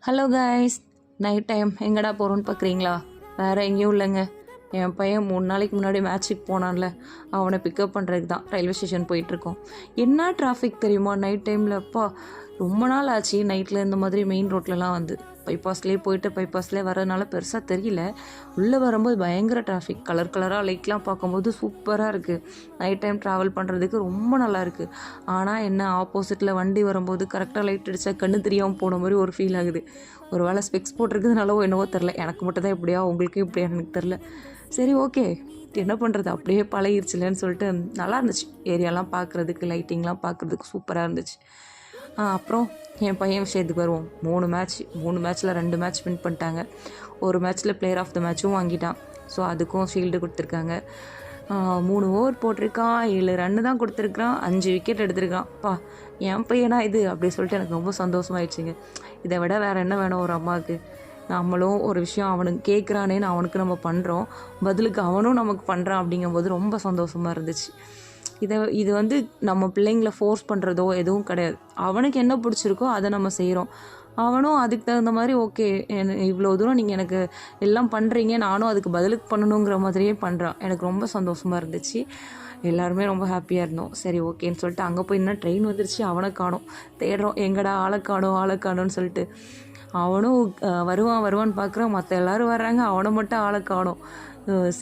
Hello guys, night time எங்கடா போகிறோன்னு பார்க்குறீங்களா? வேறு எங்கேயும் இல்லைங்க. என் பையன் 3 நாளைக்கு முன்னாடி மேட்ச்சுக்கு போனான்ல, அவனை பிக்கப் பண்ணுறதுக்கு தான் ரயில்வே ஸ்டேஷன் போயிட்டுருக்கோம். என்ன டிராஃபிக் தெரியுமா நைட் டைமில்? அப்பா, ரொம்ப நாள் ஆச்சு நைட்டில் இந்த மாதிரி மெயின் ரோட்லலாம் வந்து. பைபாஸ்லேயே போயிட்டு பைபாஸ்லேயே வரதுனால பெருசாக தெரியல. உள்ளே வரும்போது பயங்கர டிராஃபிக். கலர் கலராக லைட்லாம் பார்க்கும்போது சூப்பராக இருக்குது. நைட் டைம் ட்ராவல் பண்ணுறதுக்கு ரொம்ப நல்லா இருக்குது. ஆனால் என்ன, ஆப்போசிட்டில் வண்டி வரும்போது கரெக்டாக லைட் அடித்தா கண்ணு தெரியாமல் போன மாதிரி ஒரு ஃபீல் ஆகுது. ஒரு வேளை ஸ்பெக்ஸ் போட்டிருக்கிறதுனாலவோ என்னவோ தெரில, எனக்கு மட்டும் தான் இப்படியா, உங்களுக்கும் இப்படியா எனக்கு தெரில. சரி, ஓகே, என்ன பண்ணுறது, அப்படியே பழகிருச்சுலன்னு சொல்லிட்டு நல்லா இருந்துச்சு. ஏரியாலாம் பார்க்குறதுக்கு, லைட்டிங்லாம் பார்க்குறதுக்கு சூப்பராக இருந்துச்சு. அப்புறம் என் பையன் விஷயத்துக்கு வருவோம். 3 மேட்ச்சில் 2 மேட்ச் வின் பண்ணிட்டாங்க. ஒரு மேட்ச்சில் பிளேயர் ஆஃப் த மேட்சும் வாங்கிட்டான். ஸோ அதுக்கும் ஷீல்டு கொடுத்துருக்காங்க. 3 ஓவர் போட்டிருக்கான், 7 ரன்னு தான் கொடுத்துருக்கான், 5 விக்கெட் எடுத்திருக்கான். அப்பா, என் பையனா இது அப்படி சொல்லிட்டு எனக்கு ரொம்ப சந்தோஷமாயிடுச்சுங்க. இதை விட வேறு என்ன வேணும் ஒரு அம்மாவுக்கு? நம்மளும் ஒரு விஷயம் அவனுக்கு கேட்குறானேன்னு அவனுக்கு நம்ம பண்ணுறோம், பதிலுக்கு அவனும் நமக்கு பண்ணுறான். அப்படிங்கும்போது ரொம்ப சந்தோஷமாக இருந்துச்சு. இது வந்து நம்ம பிள்ளைங்களை ஃபோர்ஸ் பண்ணுறதோ எதுவும் கிடையாது. அவனுக்கு என்ன பிடிச்சிருக்கோ அதை நம்ம செய்கிறோம். அவனும் அதுக்கு தகுந்த மாதிரி ஓகே, இவ்வளோ தூரம் நீங்கள் எனக்கு எல்லாம் பண்ணுறீங்க, நானும் அதுக்கு பதிலுக்கு பண்ணணுங்கிற மாதிரியே பண்ணுறான். எனக்கு ரொம்ப சந்தோஷமாக இருந்துச்சு. எல்லாருமே ரொம்ப ஹாப்பியாக இருந்தோம். சரி, ஓகேன்னு சொல்லிட்டு அங்கே போய் என்ன ட்ரெயின் வந்துருச்சு, அவனை காணோம். தேடுறோம், எங்கடா ஆளை காணோன்னு சொல்லிட்டு. அவனும் வருவான்னு பார்க்குறான். மற்ற எல்லோரும் வர்றாங்க, அவனை மட்டும் ஆளை காணோம்.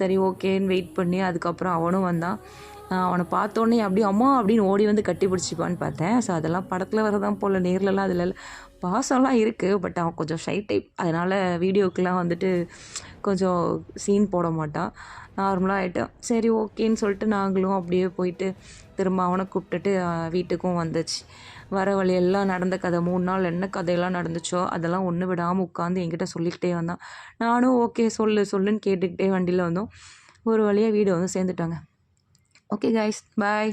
சரி, ஓகேன்னு வெயிட் பண்ணி அதுக்கப்புறம் அவனும் வந்தான். அவனை பார்த்தோன்னே அப்படியே அம்மா அப்படின்னு ஓடி வந்து கட்டி பிடிச்சிப்பான்னு பார்த்தேன். ஸோ அதெல்லாம் படத்தில் வரதான் போல், நேர்லலாம் அதில் பாசம்லாம் இருக்குது. பட் அவன் கொஞ்சம் ஷை டைப், அதனால் வீடியோக்கெலாம் வந்துட்டு கொஞ்சம் சீன் போட மாட்டான். நார்மலாக ஆகிட்டான். சரி, ஓகேன்னு சொல்லிட்டு நாங்களும் அப்படியே போயிட்டு திரும்ப அவனை கூப்பிட்டுட்டு வீட்டுக்கும் வந்துச்சு. வர வழியெல்லாம் நடந்த கதை, 3 நாள் என்ன கதையெல்லாம் நடந்துச்சோ அதெல்லாம் ஒன்று விடாமல் உட்காந்து என்கிட்ட சொல்லிக்கிட்டே வந்தான். நானும் ஓகே சொல்லுன்னு கேட்டுக்கிட்டே வண்டியில் வந்தோம். ஒரு வழியாக வீடு வந்து சேர்ந்துட்டாங்க. Okay guys, bye.